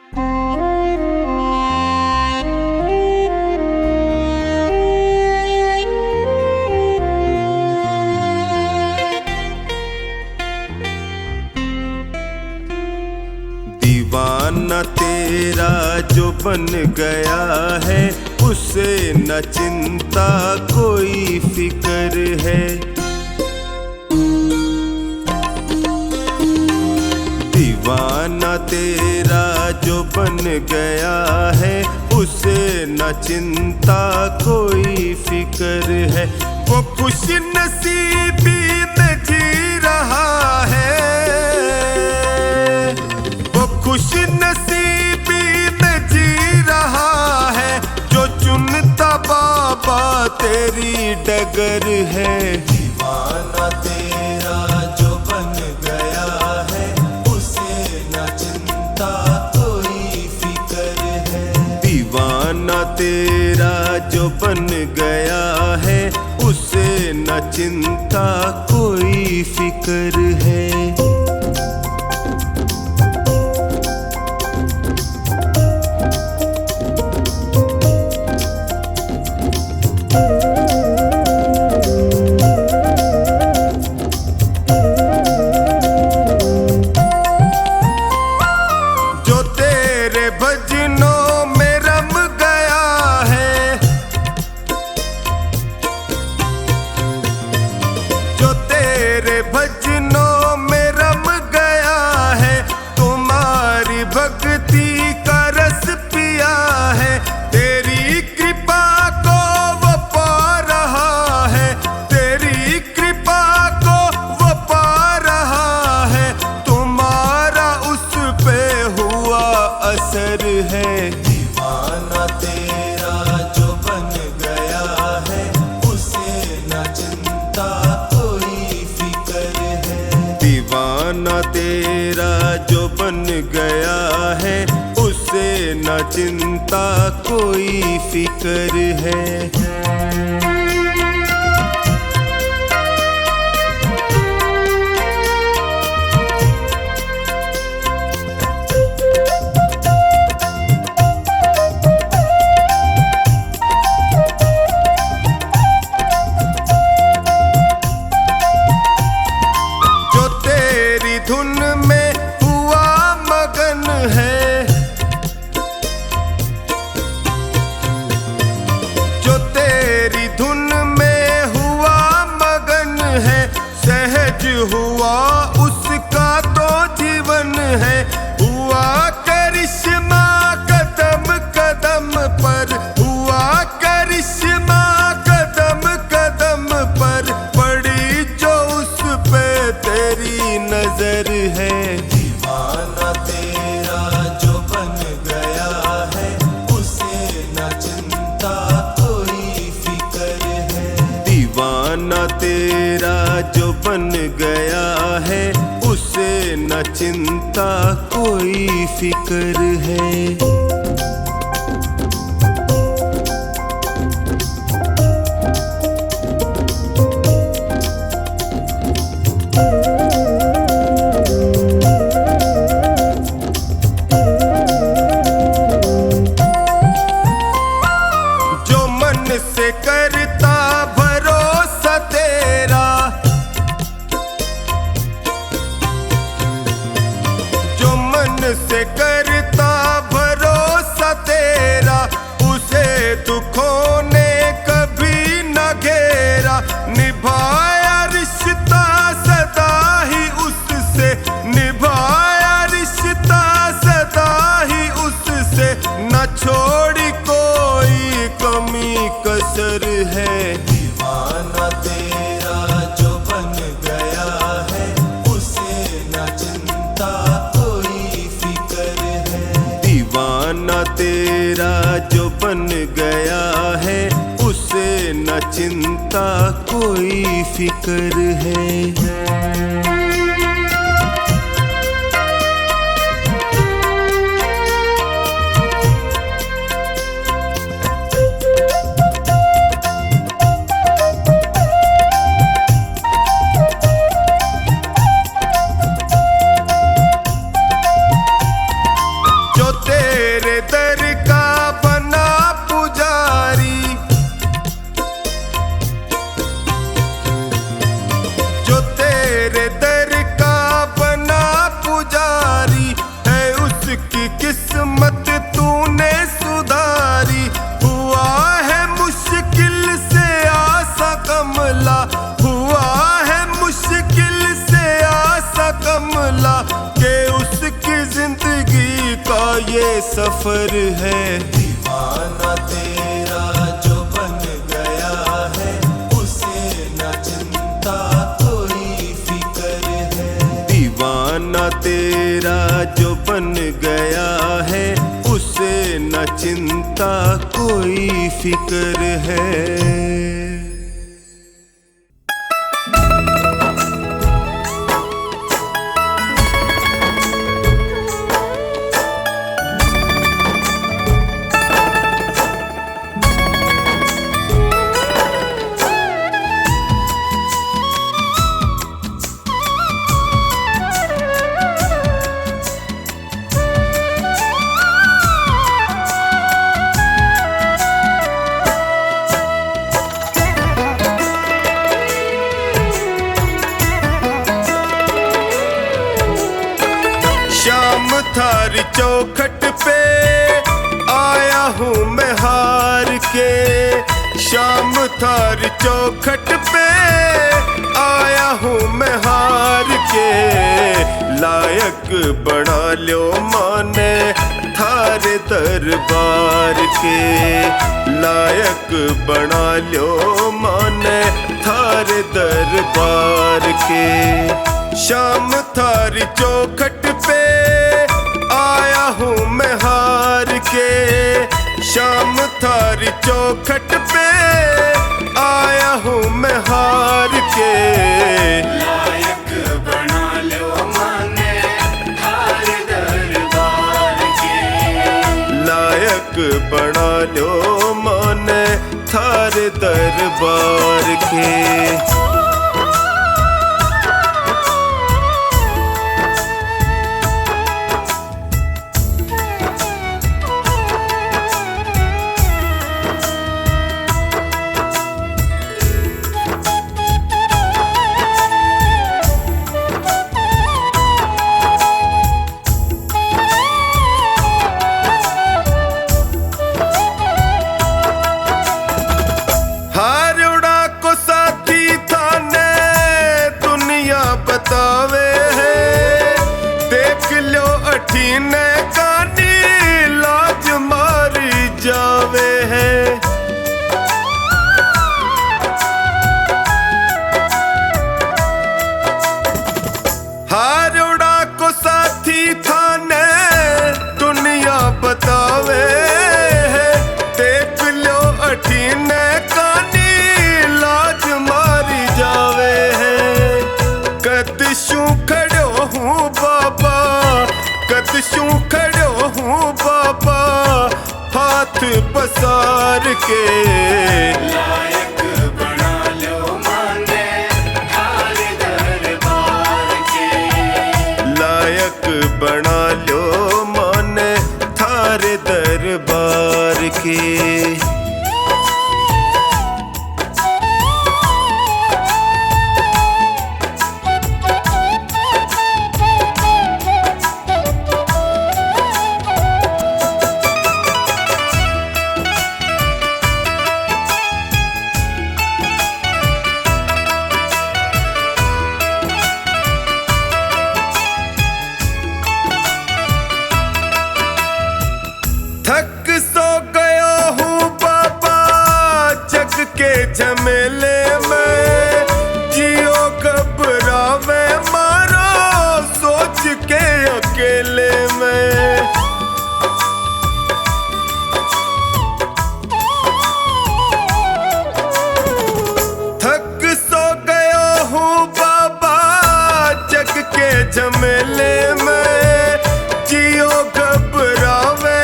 दीवाना तेरा जो बन गया है, उसे न चिंता कोई फिक्र है। दीवाना तेरा जो बन गया है, उसे न चिंता कोई फिक्र है। वो खुश नसीबी में जी रहा है, वो खुश नसीबी में जी रहा है, जो चुनता बाबा तेरी डगर है। दीवाना तेरा जो बन गया है, उसे न चिंता कोई फिक्र है। दीवाना तेरा जो बन गया है, उसे न चिंता कोई फिक्र है। भजनों में रम गया है, तुम्हारी भक्ति का रस पिया है। तेरी कृपा को वो पा रहा है, तेरी कृपा को वो पा रहा है, तुम्हारा उस पे हुआ असर है। दीवाना तेरा जो बन गया है, उसे न चिंता दीवाना तेरा जो बन गया है, उसे न चिंता कोई फिक्र है। धुन में हुआ मगन है, जो तेरी धुन में हुआ मगन है, सहज हुआ उसका तो जीवन है। हुआ करिश्मा कदम कदम पर, हुआ करिश्मा कदम कदम पर, पड़ी जो उस पे तेरी नजर है। दीवाना तेरा जो बन गया है, उसे न चिंता कोई फिक्र है। दीवाना तेरा जो बन गया है, उसे न चिंता कोई फिक्र है। से करता भरोसा तेरा, जो मन से करता भरोसा तेरा, उसे दुखों ने कभी न घेरा। निभाया रिश्ता सदा ही उससे, निभाया रिश्ता सदा ही उससे, न छोड़ी कोई कमी कसर है। दीवाना तेरा जो बन गया है, उसे न चिंता कोई फिक्र है। दीवाना तेरा जो बन गया है, उसे न चिंता कोई फिक्र है। ये सफर है। दीवाना तेरा जो बन गया है, उसे न चिंता कोई फिक्र है। दीवाना तेरा जो बन गया है, उसे न चिंता कोई फिक्र है। शाम थारी चौखट पे आया हूँ मैं हार के। शाम थारी चौखट पे आया हूँ मैं हार के। लायक बना लो माने थारे दरबार के। लायक बना लो माने थारे दरबार के। शाम थारी चौखट पे आया हूँ मैं हार के। शाम थारी चौखट पे आया हूँ मैं हार के। लायक बना लो माने थारे दरबार के। लायक बना लो माने थारे दरबार के। बतावे है देख लो अठीने कानी लाज मारी जावे है। हारोड़ा को साथी थाने दुनिया बतावे है देख लो अठीने कानी लाज मारी जावे है। कदशू खड़ो हूँ बाबा, कदशू खड़ो हूँ बाबा हाथ पसार के। लायक बना लो माने थारे दरबार के। लायक बना लो माने थारे दरबार के। थक सो गया हूँ बाबा जग के झमेले में। जियो घबरावे मारो सोच के अकेले में। थक सो गया हूँ बाबा जग के झमेले में। जियो घबरावे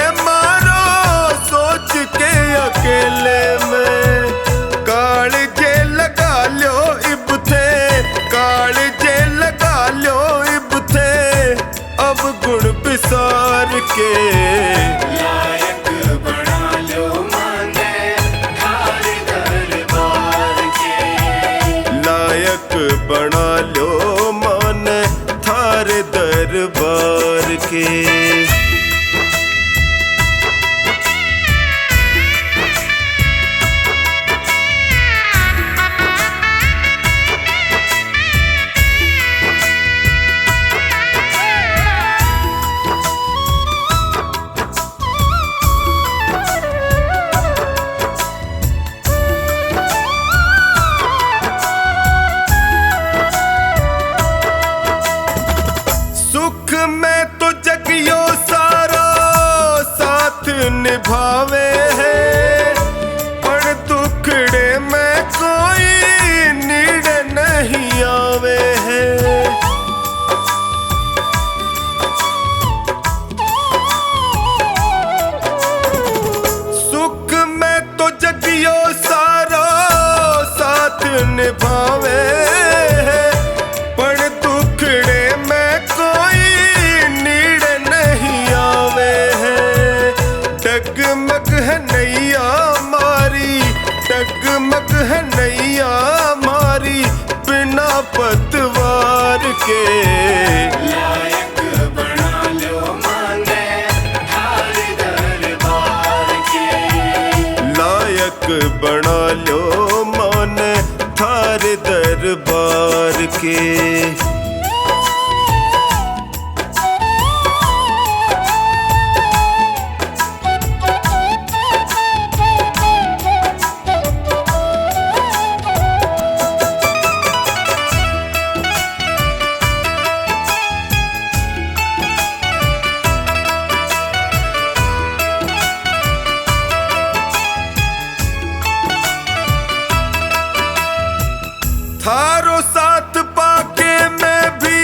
अकेले में। काल जे लगा लो इब थे, काल जे लगा लो इब थे अब गुण बिसार के। लायक बना लो माने थारे दरबार के। लायक बना लो माने थारे दरबार के। निभावे है, पर दुखड़े में कोई नीड़ नहीं आवे है। सुख में तो जगियो सारा साथ निभावे है, पर दुखड़े में कोई नीड़ नहीं आवे है। डगमग है नैया मारी, डगमग है नैया मारी, बिना पतवार के। लायक बना लो माने थार दरबार के। लायक बना लो माने थार दरबार के। थारो साथ पाके मैं भी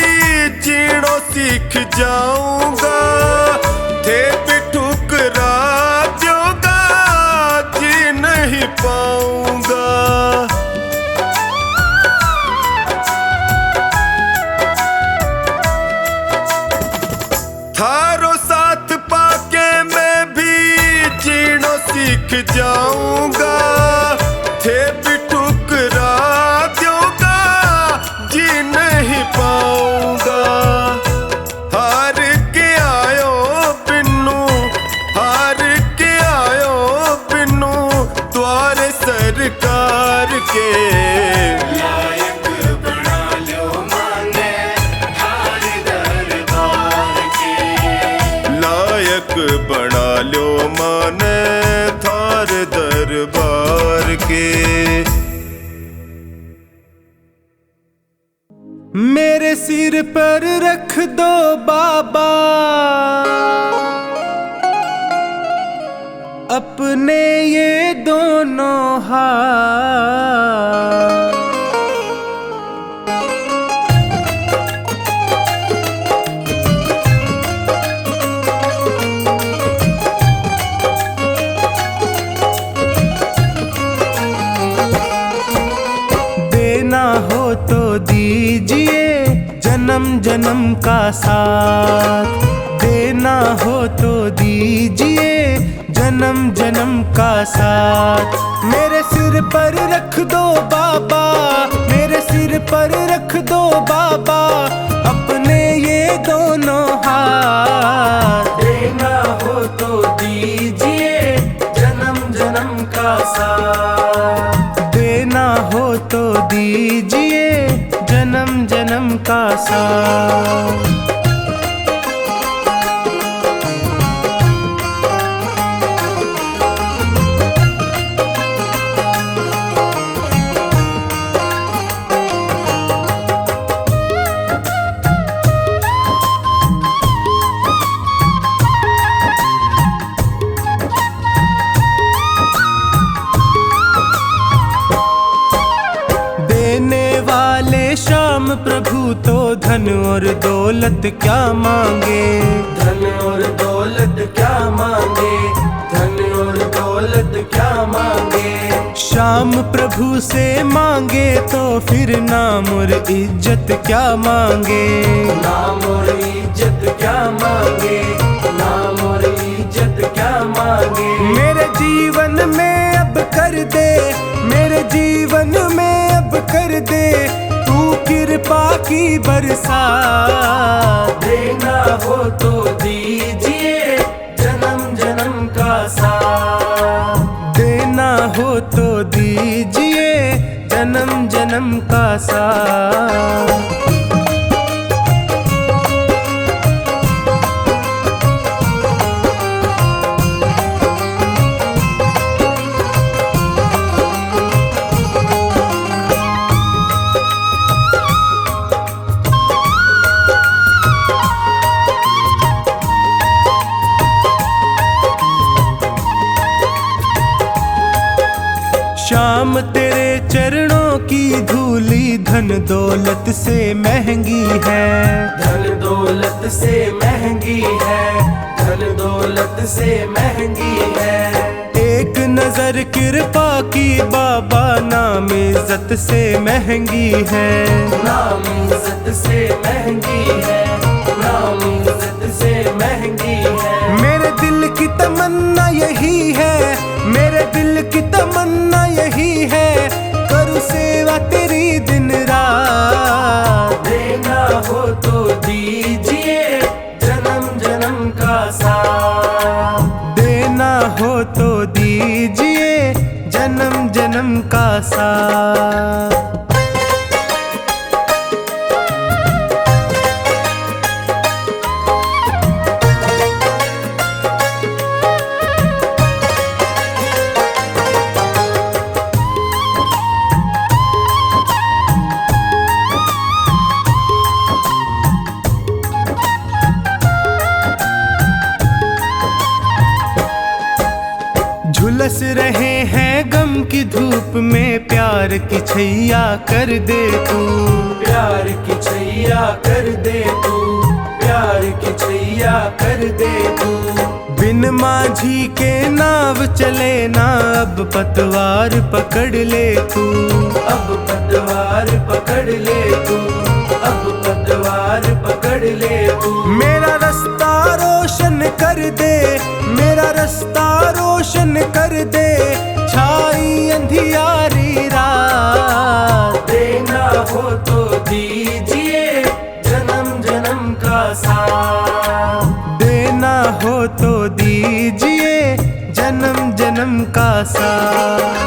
जीणो सीख जाऊंगा, थे भी ठुकरा दोगा जी नहीं पाऊंगा। थारो साथ पाके मैं भी जीणो सीख जाऊंगा, थे भी ठुकरा दोगा जी नहीं पाऊंगा। हार के आयो बिन्नू, हार के आयो बिन्नू द्वार सरकार के। लायक बना लो माने थार दरबार के। लायक बना लो माने थार दरबार के। मेरे सिर पर रख दो बाबा अपने ये दोनों हाथ। देना हो तो दीजिए जन्म जन्म का साथ, देना हो तो दीजिए जन्म जन्म का साथ। मेरे सिर पर रख दो बाबा, मेरे सिर पर रख दो बाबा अपने ये दोनों हाथ। देना हो तो दीजिए जन्म जन्म का साथ, देना हो तो दीजिए जन्म जन्म का साथ। श्याम प्रभु तो धन और दौलत क्या मांगे, धन और दौलत क्या मांगे, धन और दौलत क्या मांगे। श्याम प्रभु से मांगे तो फिर नाम और इज्जत क्या मांगे, नाम और इज्जत क्या मांगे, नाम और इज्जत क्या मांगे। मेरे जीवन में अब कर दे, मेरे जीवन में अब कर दे तू कृपा की बरसात। देना हो तो दीजिए जन्म जन्म का साथ, देना हो तो दीजिए जन्म जन्म का साथ। श्याम तेरे चरणों की धूली धन दौलत से महंगी है, धन दौलत से महंगी है, धन दौलत से महंगी है। एक नजर कृपा की बाबा नाम इज्जत से महंगी है, नाम इज्जत से महंगी है, नाम इज्जत से महंगी है। मेरे दिल की तमन्ना यही है, मेरे दिल की तमन्ना यही है, करूँ सेवा तेरी दिन रात। देना हो तो दीजिए जन्म जन्म का साथ, देना हो तो दीजिए जन्म जन्म का साथ। झुलस रहे हैं गम की धूप में, प्यार की छैया कर दे तू, प्यार की छैया कर दे तू, प्यार की छैया कर दे तू। बिन माझी के नाव चले ना, अब पतवार पकड़ ले तू, अब पतवार पकड़ ले तू, अब पतवार पकड़ ले तू। मेरा रास्ता रोशन कर दे, मेरा रास्ता रोशन कर दे, छाई अंधियारी रात। देना हो तो दीजिए जन्म जन्म का साथ, देना हो तो दीजिए जन्म जन्म का साथ।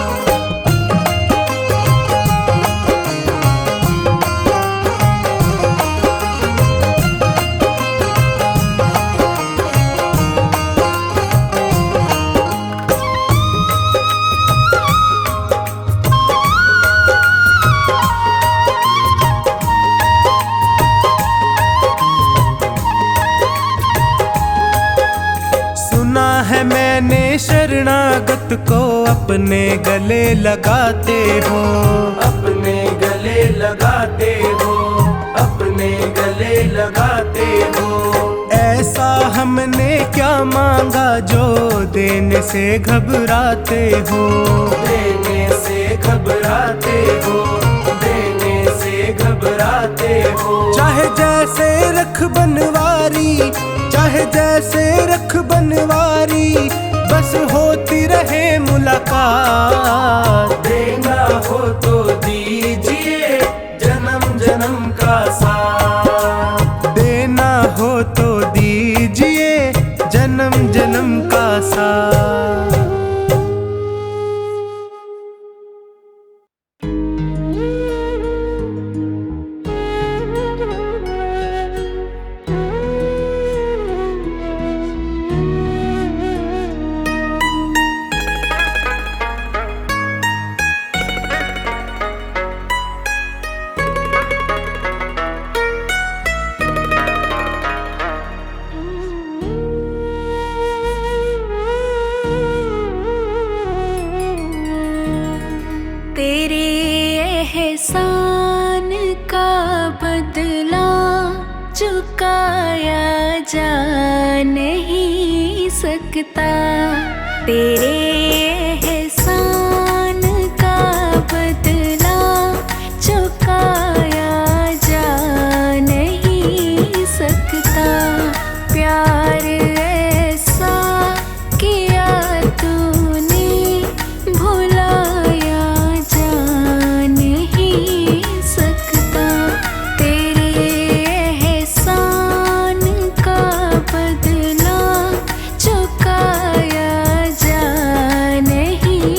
सुना है मैंने शरणागत को अपने गले लगाते हो, अपने गले लगाते हो, अपने गले लगाते हो। ऐसा हमने क्या मांगा जो देने से घबराते हो, देने से घबराते हो, देने से घबराते हो। चाहे जैसे रख बनवारी, चाहे जैसे रख बनवारी, बस होती रहे मुलाकात। देना हो तो दीजिए जन्म जन्म का साथ, देना हो तो दीजिए जन्म जन्म का साथ। तेरे एहसान का बदला चुकाया जा नहीं सकता, तेरे एहसान का बदला चुकाया जा नहीं सकता। प्यार ऐसा किया तूने भुलाया जा नहीं सकता, तेरे एहसान का बदला चुकाया जा नहीं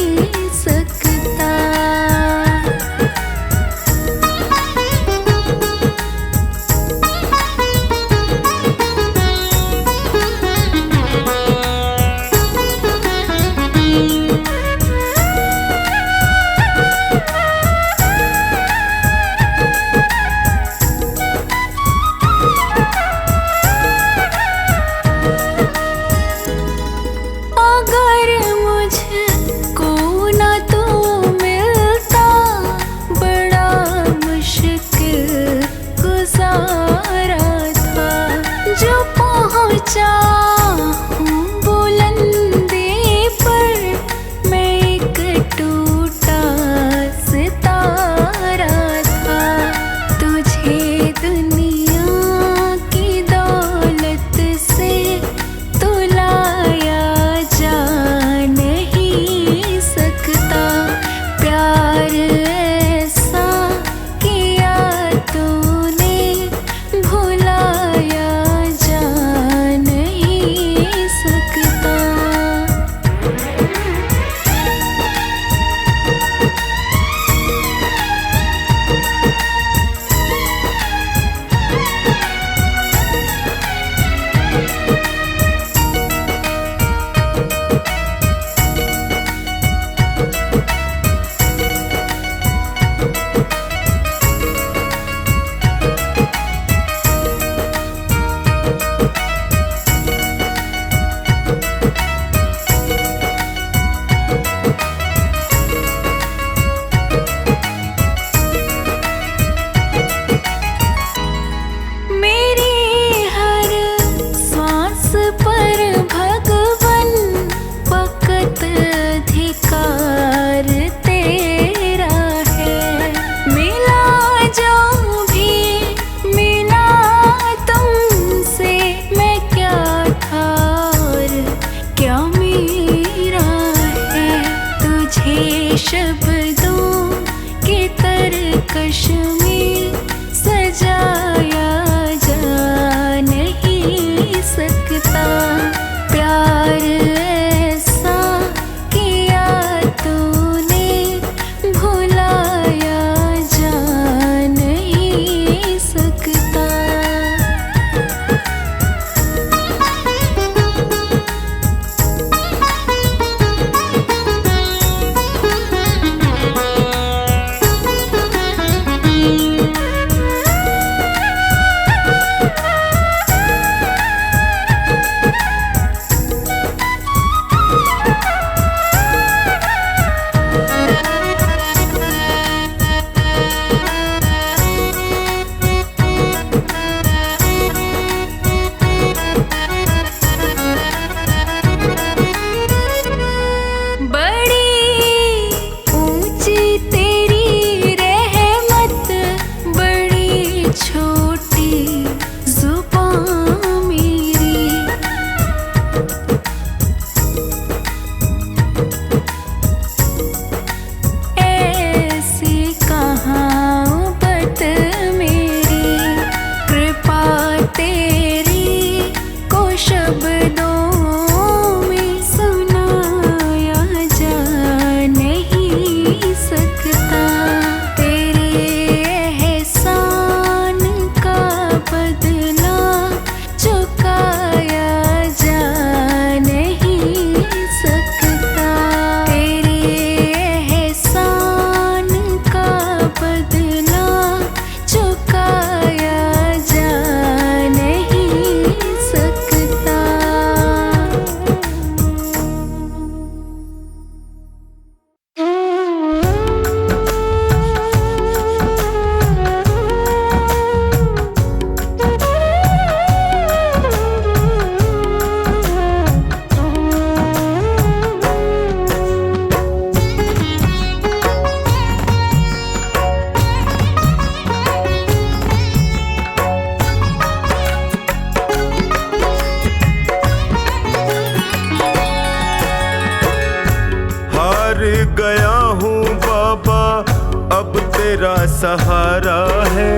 तेरा सहारा है।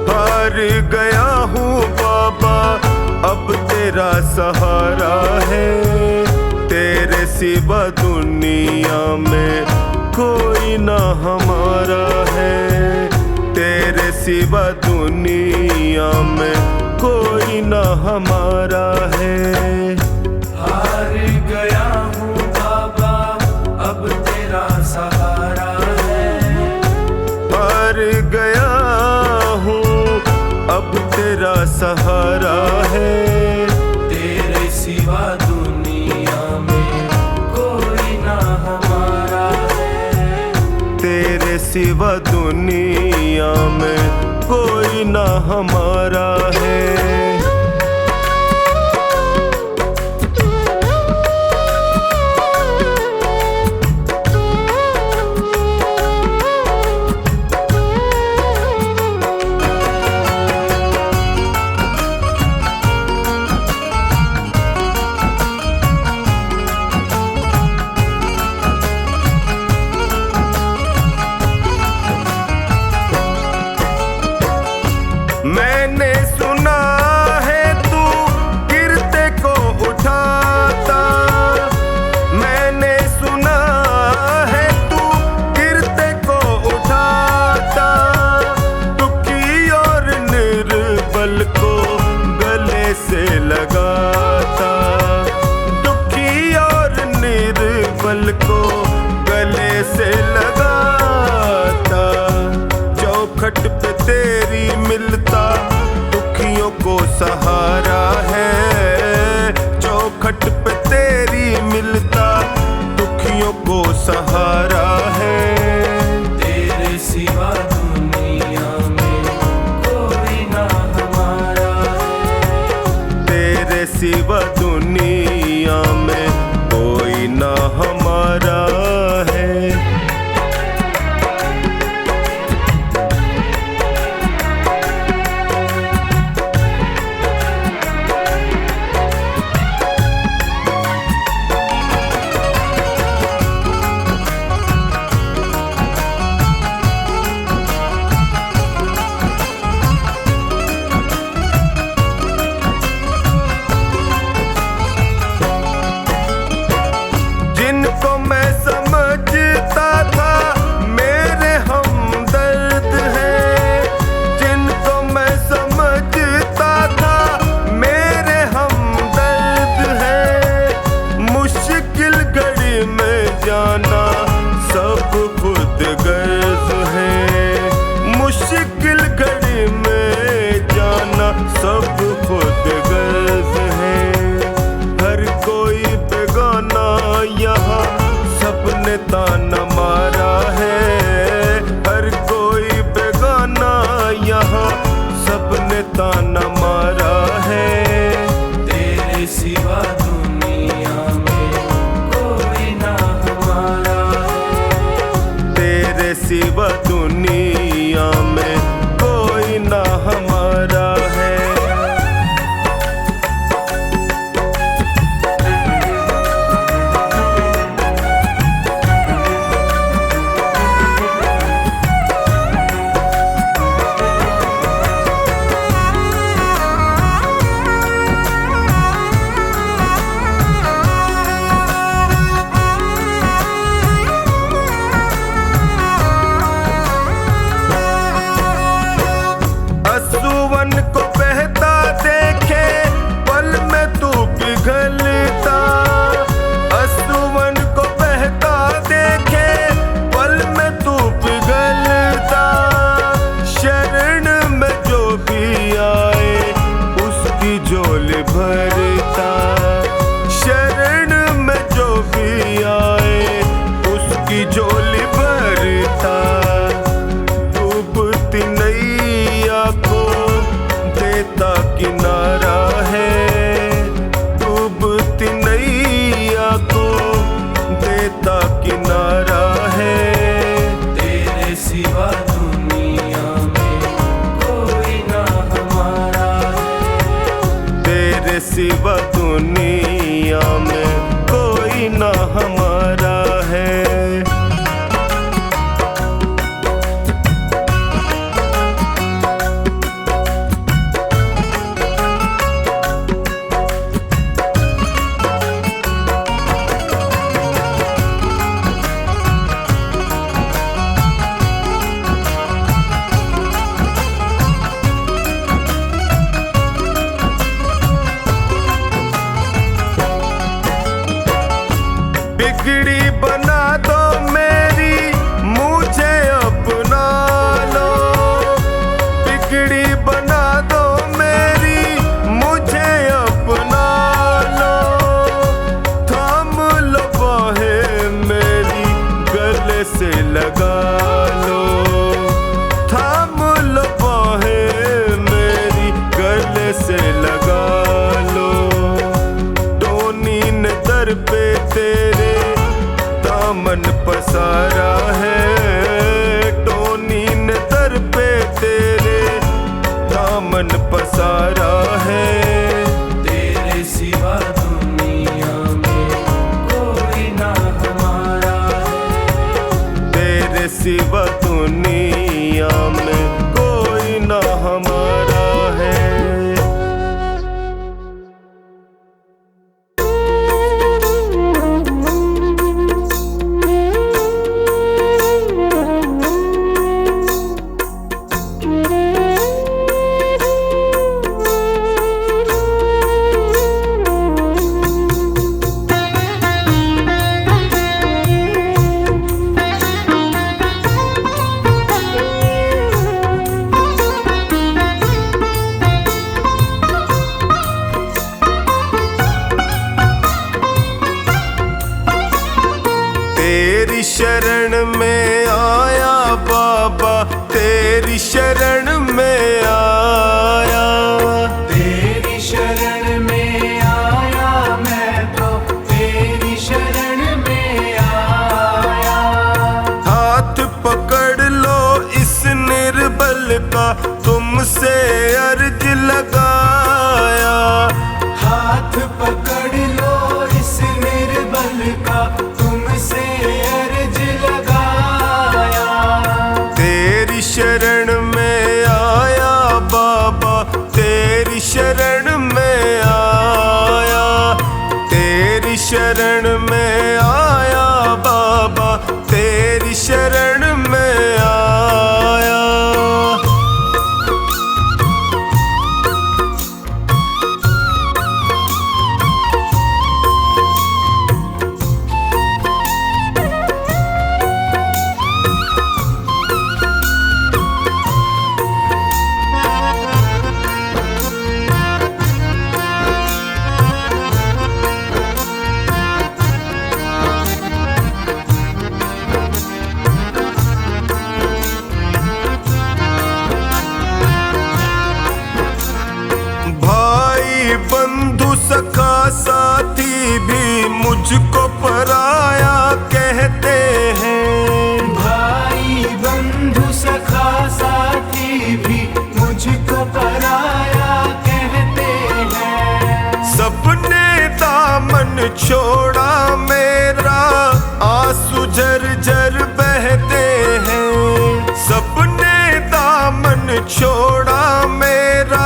हार गया हूँ बाबा अब तेरा सहारा है। तेरे सिवा दुनिया में कोई ना हमारा है। तेरे सिवा दुनिया में कोई ना हमारा है। हार गया हूँ बाबा अब तेरा सहारा है। हार गया हूँ अब तेरा सहारा है। तेरे सिवा दुनिया में कोई ना हमारा है। तेरे सिवा दुनिया में कोई ना हमारा है। मैंने सुना है तू गिरते को उठाता। मैंने सुना है तू गिरते को उठाता। दुखी और निर्बल को गले से लगाता। दुखी और निर्बल को गले से लगाता। चौखट पे तेरी मिलता दुखियों को सहारा है। चौखट पे तेरी मिलता दुखियों को सहारा है। तेरे सिवा दुनिया में कोई ना हमारा है। तेरे सिवा दुनिया में कोई ना हमारा है। जिनको मैं समझता था मेरे हमदर्द हैं। जिनको मैं समझता था मेरे हमदर्द हैं। मुश्किल घड़ी में जाना सब खुद गर्ज है। मुश्किल घड़ी में जाना सब खुद गर्ज है। हर कोई बेगाना यहाँ सबने ताना मारा है। हर कोई बेगाना यहाँ सबने ताना मारा है। तेरे सिवा दुनिया में कोई ना हमारा है। तेरे सिवा दुनिया में कोई ना हमारा है। असुवन को बहता देखे पल में तू पिघलता। असुवन को बहता देखे पल में तू पिघलता। शरण में जो भी आए उसकी झोली भरता। शरण में जो भी आए उसकी झोली भरता। डूबती नैया को देता किनारा है। डूबती नैया को देता किनारा है। तेरे सिवा दुनिया में कोई ना हमारा है। तेरे सिवा दुनिया में कोई ना हमारा है। बिगड़ी बना दो मेरी, मुझे अपना लो। बिगड़ी बना दो मेरी, मुझे अपना लो। थाम लो बाहें मेरी, गले से लगा लो। थाम लो बाहें मेरी, गले से लगा लो। टोनी ने दर पे तेरे दामन पसारा है। टोनी ने दर पे तेरे दामन पसारा है। तेरे सिवा दुनिया में कोई ना हमारा है। तेरे सिवा दुनिया में कोई ना हमारा है। तेरी शरण में आया बाबा, तेरी शरण में आया। तेरी शरण में आया मैं तो, तेरी शरण में आया। हाथ पकड़ लो इस निर्बल का, तुमसे अर्ज लगाया। हाथ पकड़ लो इस निर्बल का, तुमसे अर्ज लगाया। तेरी शरण में आया बाबा, तेरी शरण में आया। तेरी शरण में आया बाबा, तेरी शरण में आया। भाई बंधु सखा साथी भी मुझको पराया कहते हैं। भाई बंधु सखा साथी भी मुझको पराया कहते हैं। सबने दामन छोड़ा मेरा, आंसू झरझर बहते हैं। सबने दामन छोड़ा मेरा,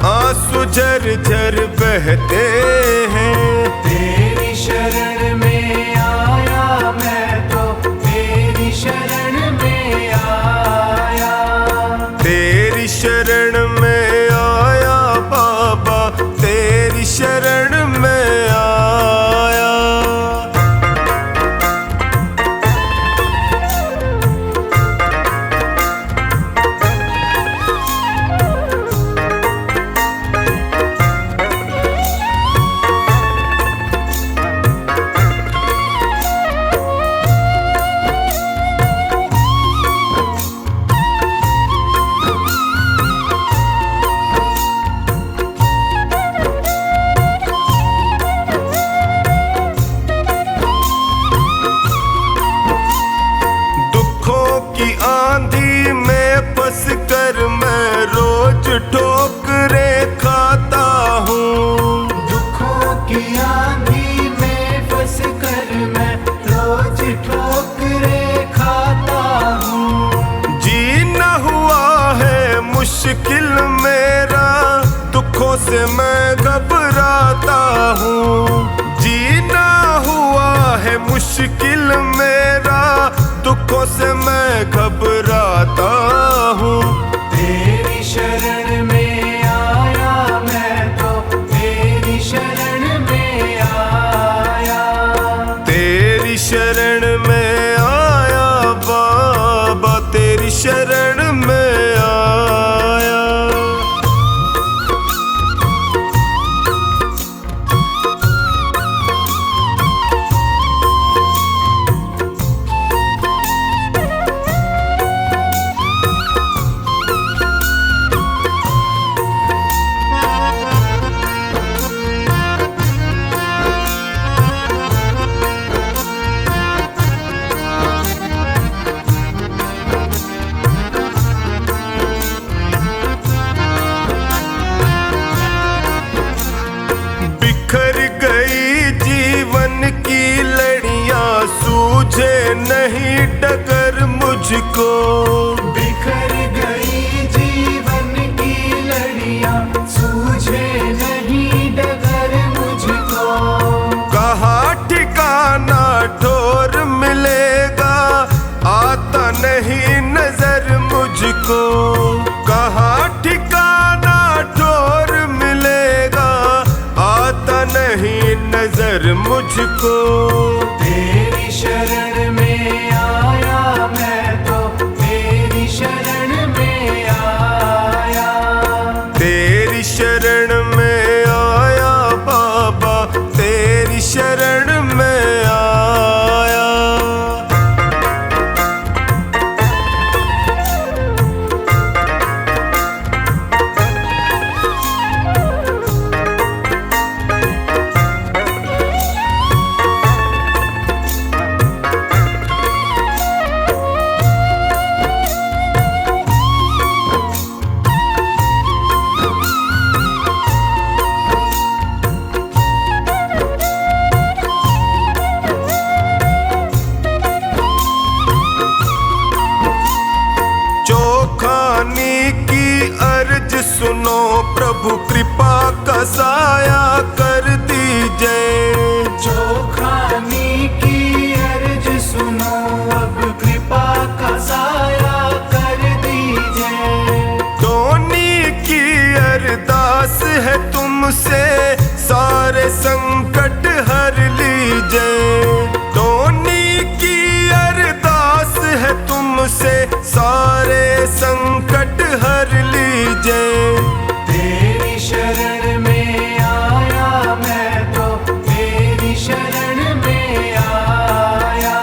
आंसू झरझर बहते हैं। तेरी शरण में आया मैं तो, तेरी शरण में आया। तेरी शरण में आया बाबा, तेरी शरण में आया। की आंधी में फंस कर मैं रोज ठोकरे खाता हूँ। दुखों की आंधी में फंस कर मैं रोज ठोकरे खाता हूँ। जीना हुआ है मुश्किल मेरा, दुखों से मैं घबराता हूँ। जीना हुआ है मुश्किल मेरा, दुखों से मैं घबराता हूँ। तेरी शरण में आया मैं तो, तेरी शरण में आया। तेरी नहीं डगर मुझको। बिखर गई जीवन की लड़ियां, सूझे नहीं डगर मुझको। कहाँ ठिकाना ठोर मिलेगा, आता नहीं नजर मुझको। कहाँ ठिकाना ठोर मिलेगा, आता नहीं नजर मुझको। तेरी शरण में आया मैं तो, तेरी शरण में आया। तेरी शरण में आया बाबा, तेरी शरण में आया। चोखानी की अर्ज सुनो प्रभु, कृपा का साया कर दीजिए। चोखानी की अर्ज सुनो, अब कृपा का साया कर दीजिए। टोनी की अरदास है तुमसे, सारे संकट हर लीजिए। टोनी की अरदास है तुमसे, सारे संकट हर लीजिए। तेरी शरण में आया मैं तो, तेरी शरण में आया।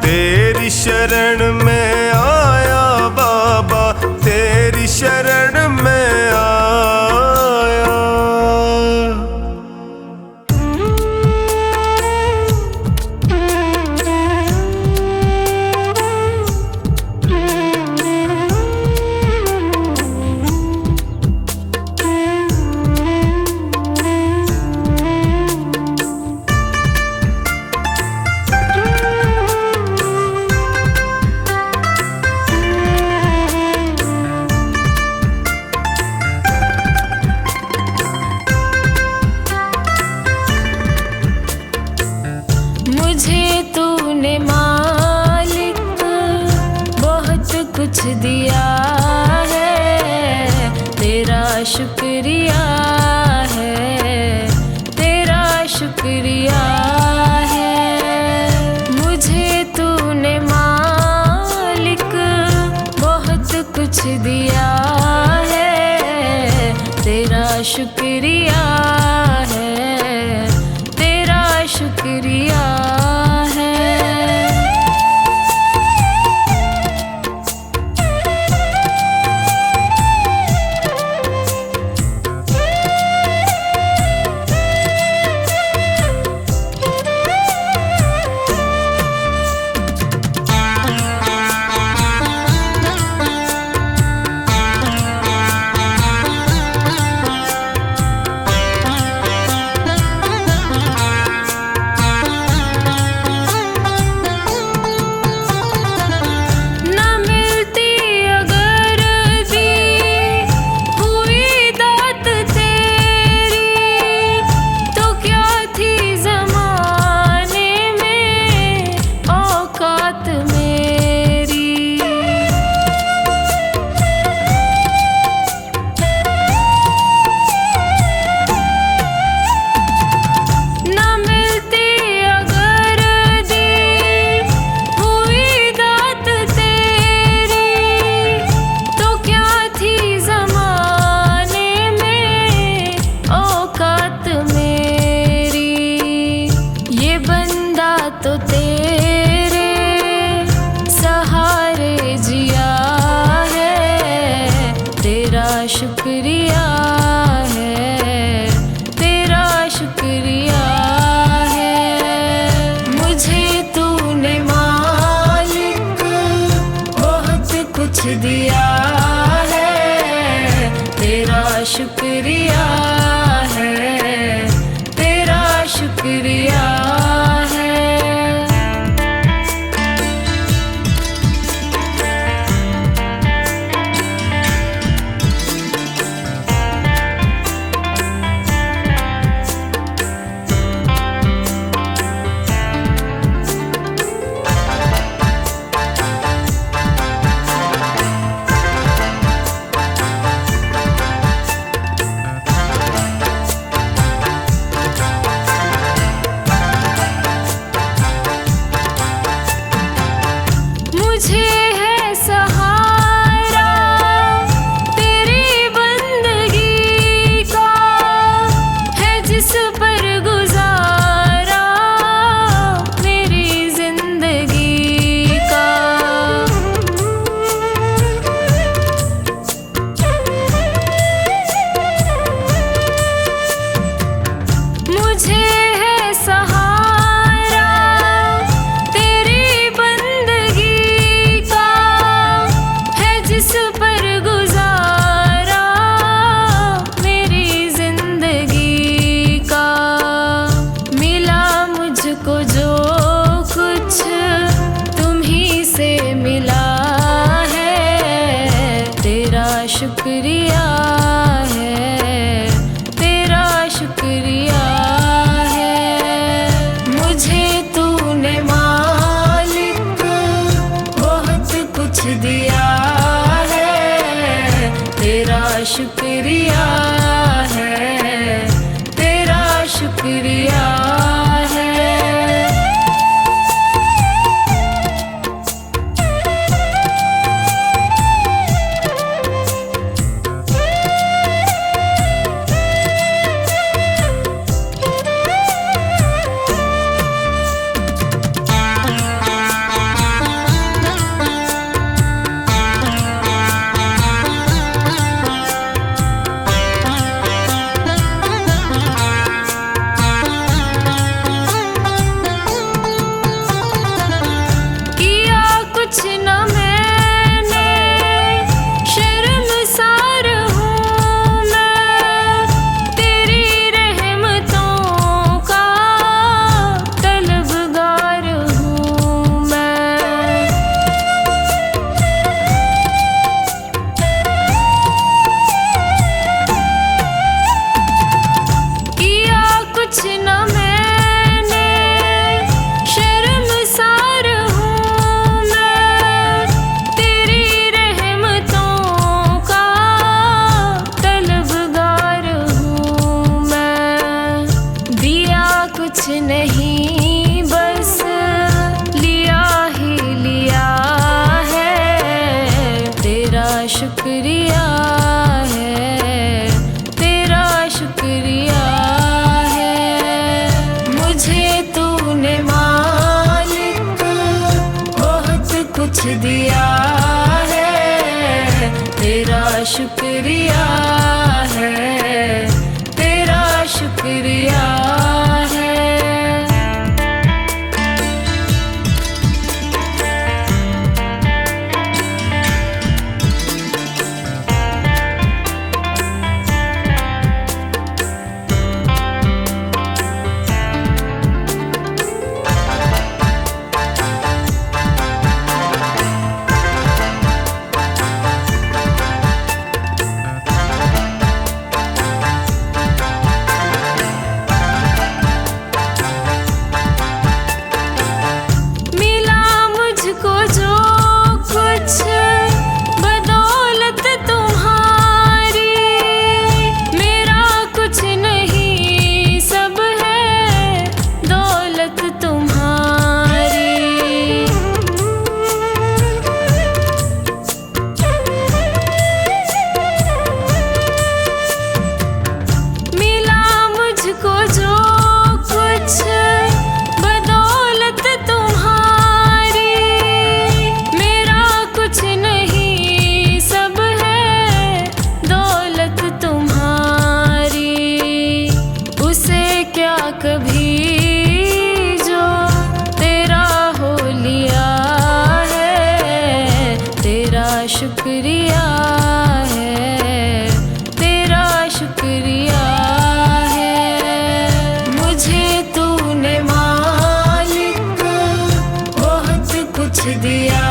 तेरी शरण में आया बाबा, तेरी शरण में आया। मुझे तूने मालिक बहुत कुछ दिया है, तेरा शुक्रिया है, तेरा शुक्रिया है। मुझे तूने मालिक बहुत कुछ दिया है, तेरा शुक्रिया है, तेरा शुक्रिया है। शुक्रिया है, तेरा शुक्रिया है। मुझे तूने मालिक बहुत कुछ दिया है, तेरा शुक्रिया है, तेरा शुक्रिया है। कुछ नहीं, बस लिया ही लिया है। तेरा शुक्रिया है, तेरा शुक्रिया है। मुझे तूने मालिक बहुत कुछ दिया है। तेरा शुक्रिया है, तेरा शुक्रिया है। मिला मुझको जो कुछ बदौलत तुम्हारी, मेरा कुछ नहीं सब है दौलत तुम्हारी। मिला मुझको जो कुछ बदौलत तुम्हारी, मेरा कुछ नहीं सब है दौलत तुम्हारी। उसे क्या कभी जो तेरा हो लिया है। तेरा शुक्रिया है, तेरा शुक्रिया है। मुझे तूने मालिक बहुत कुछ दिया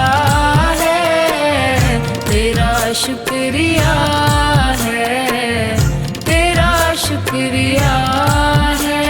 है। तेरा शुक्रिया है, तेरा शुक्रिया है।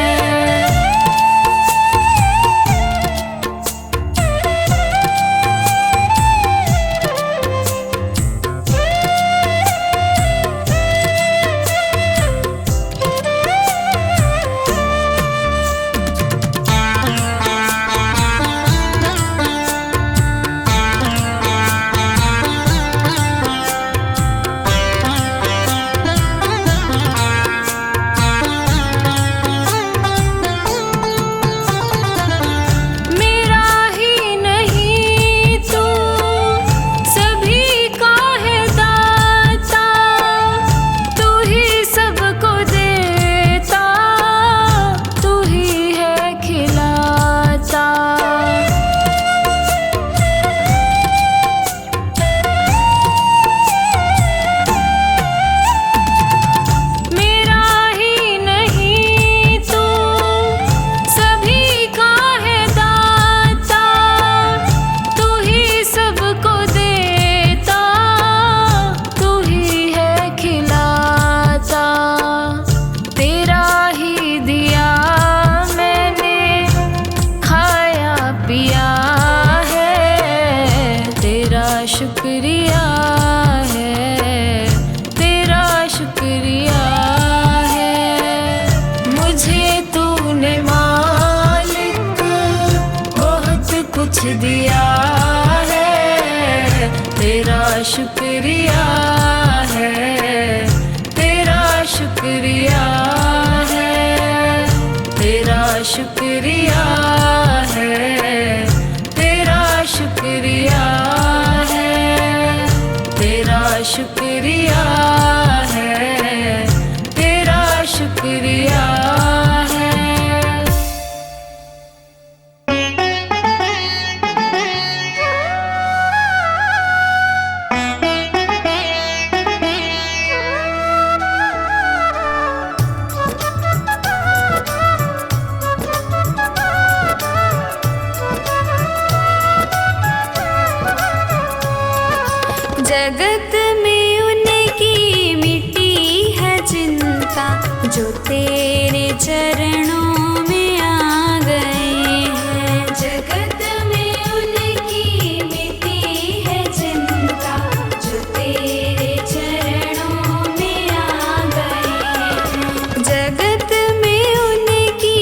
मेरा ही नहीं तू सभी का है दाता, तू ही सबको देता, तू ही है खिलाता। मेरा ही नहीं तू सभी का है दाता, तू ही सबको देता, तू ही है खिलाता। तेरा ही दिया मैंने खाया पिया है। तेरा शुक्रिया है, तेरा शुक्रिया है। मुझे तूने मालिक बहुत कुछ दिया है। तेरा शुक्रिया है, तेरा शुक्रिया है। तेरा शुक्रिया है, तेरा शुक्रिया है। तेरा शुक्रिया है, तेरा शुक्रिया है। जगत में उनकी मिट्टी है चिंता, जो तेरे चरणों में आ गए हैं। जगत में उनकी मिट्टी है चिंता, जो तेरे चरणों में आ गए हैं। जगत में उनकी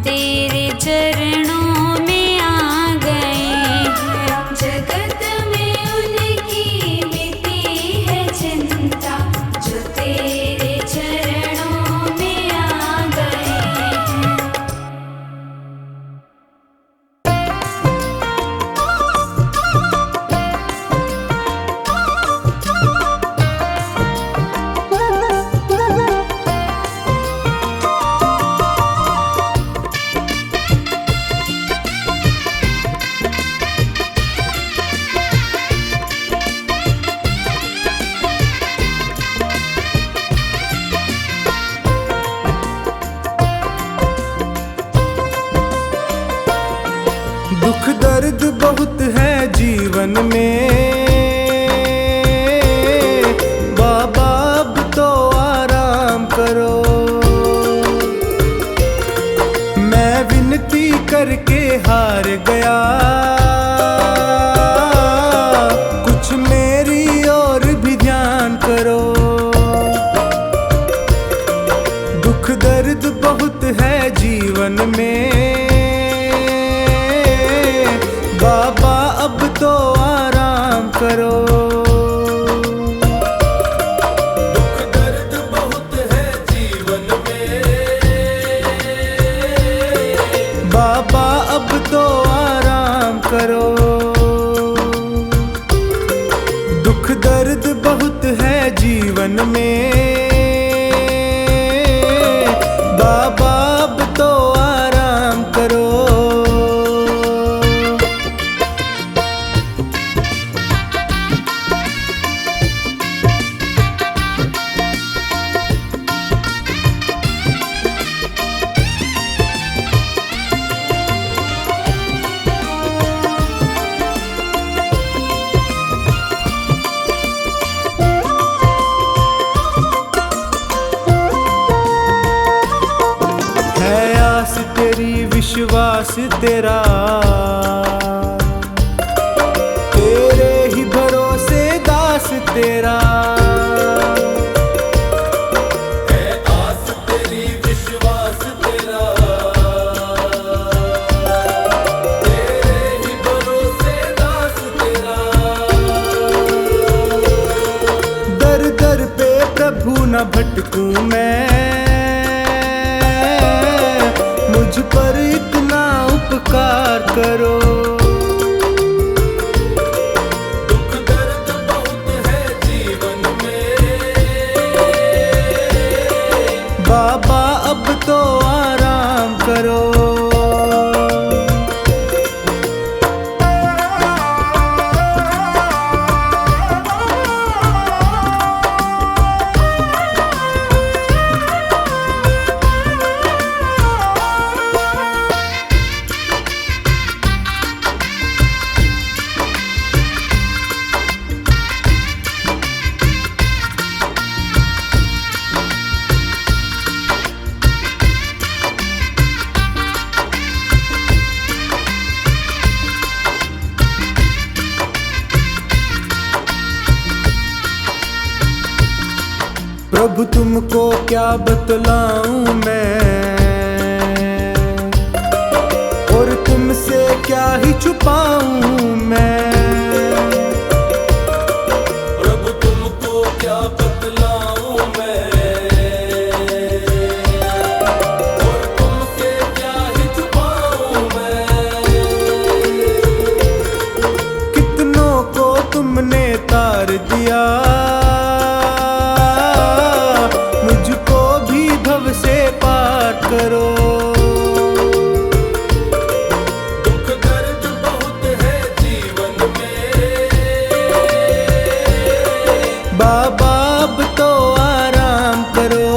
तेरे चरणों में आ गए हैं। जगत में उनकी मिटी है चिंता, जो तेरे चरणों में आ गए हैं। दुख दर्द बहुत है जीवन में, बाबा अब तो आराम करो। मैं विनती करके हार गया, कुछ मेरी ओर भी ध्यान करो। दुख दर्द बहुत है जीवन में, बाबा अब तो आराम करो। दुख दर्द बहुत है जीवन में, बाबा अब तो आराम करो। दुख दर्द बहुत है जीवन में, बाबा अब तो आराम करो। तेरी विश्वास तेरा, तेरे ही भरोसे दास तेरा। है आस तेरी विश्वास तेरा, तेरे ही भरोसे दास तेरा। दर दर पे प्रभु न भटकूं मैं, मुझ पर इतना उपकार करो। दुख दर्द बहुत है जीवन में, बाबा अब तो आराम करो। प्रभु तुमको क्या बतलाऊं मैं, और तुमसे क्या ही छुपाऊं मैं। प्रभु तुमको क्या बतलाऊं मैं, और तुमसे क्या ही छुपाऊं मैं। कितनों को तुमने तार दिया, मुझको भी भव से पार करो। दुख दर्द बहुत है जीवन में, बाबा अब तो आराम करो।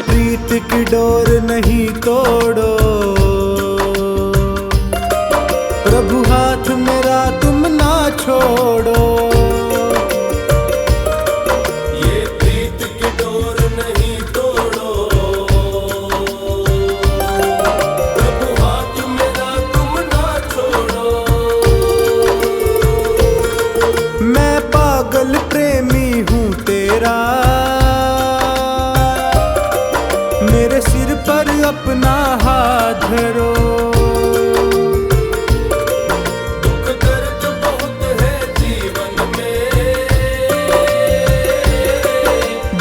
प्रीत की डोर नहीं तोड़ो, प्रभु हाथ मेरा तुम ना छोड़ो, ये प्रीत की डोर नहीं तोड़ो। प्रभु हाथ मेरा तुम ना छोड़ो। मैं पागल प्रेमी हूँ तेरा, मेरे सिर पर अपना हाथ धरो। दुख दर्द बहुत है जीवन में,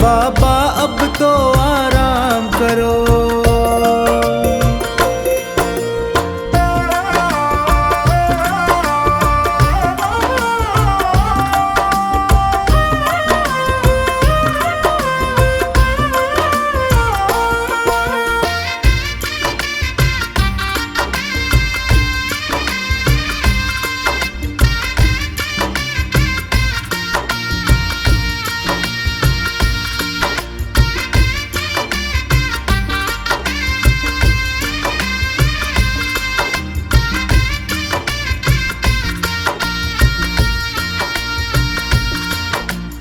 बाबा अब तो आराम करो।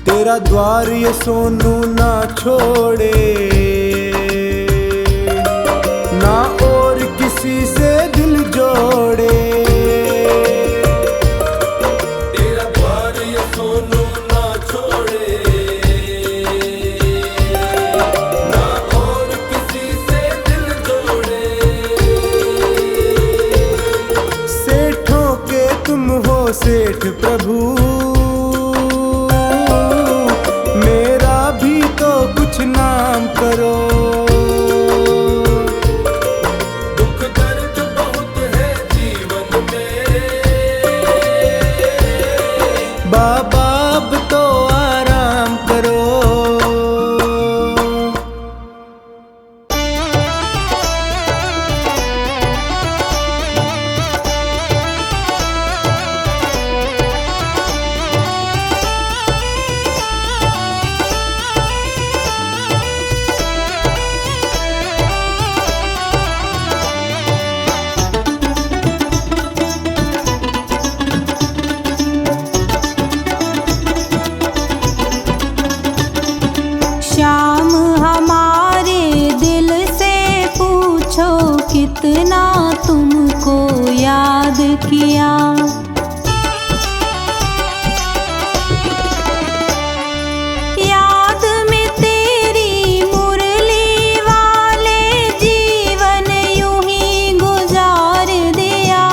तेरा द्वार ये सोनू ना छोड़े, ना और किसी से दिल जोड़े। तेरा द्वार ये सोनू ना छोड़े, ना और किसी से दिल जोड़े। सेठों के तुम हो सेठ प्रभु, मेरा भी तो कुछ नाम करो। दुख दर्द बहुत है जीवन में, बाबा अब तो आराम करो। श्याम हमारे दिल से पूछो कितना तुमको याद किया। याद में तेरी मुरली वाले जीवन यूं ही गुजार दिया।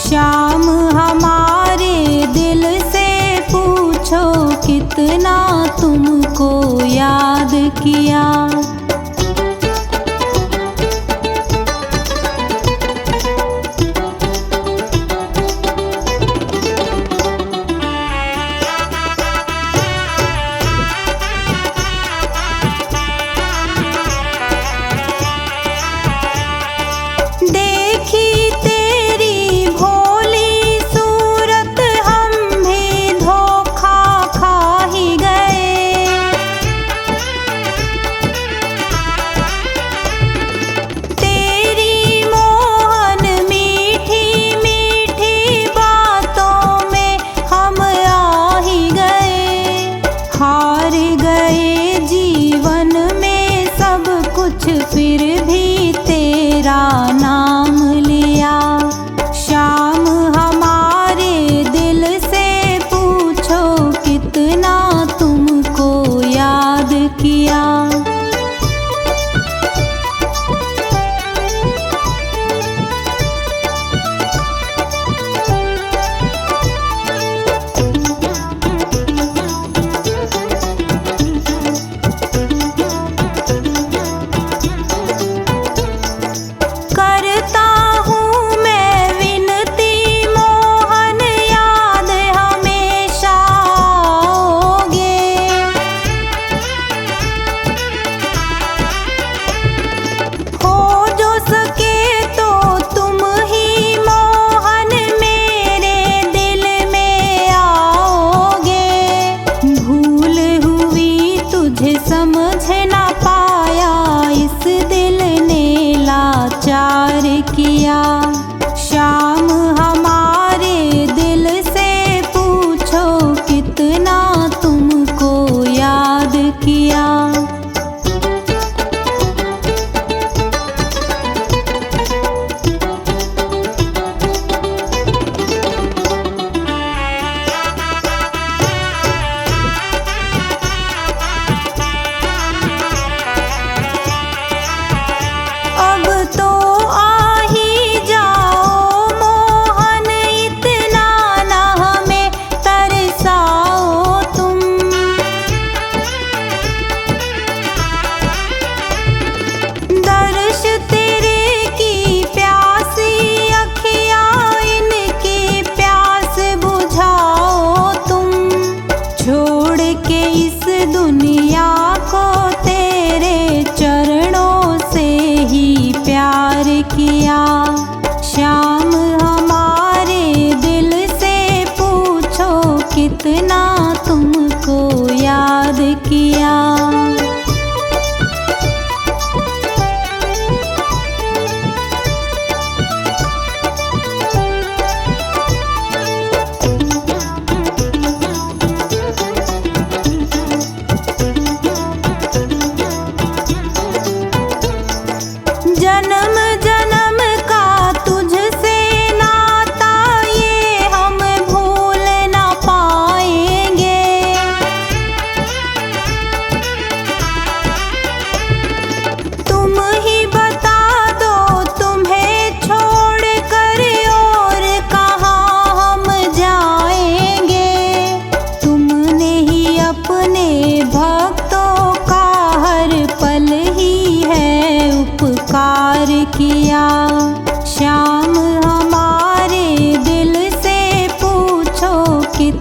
श्याम हमारे दिल से पूछो कितना तुमको याद किया। देखी तेरी भोली सूरत हम भी धोखा खा ही गए।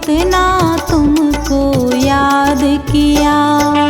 कितना तुमको याद किया।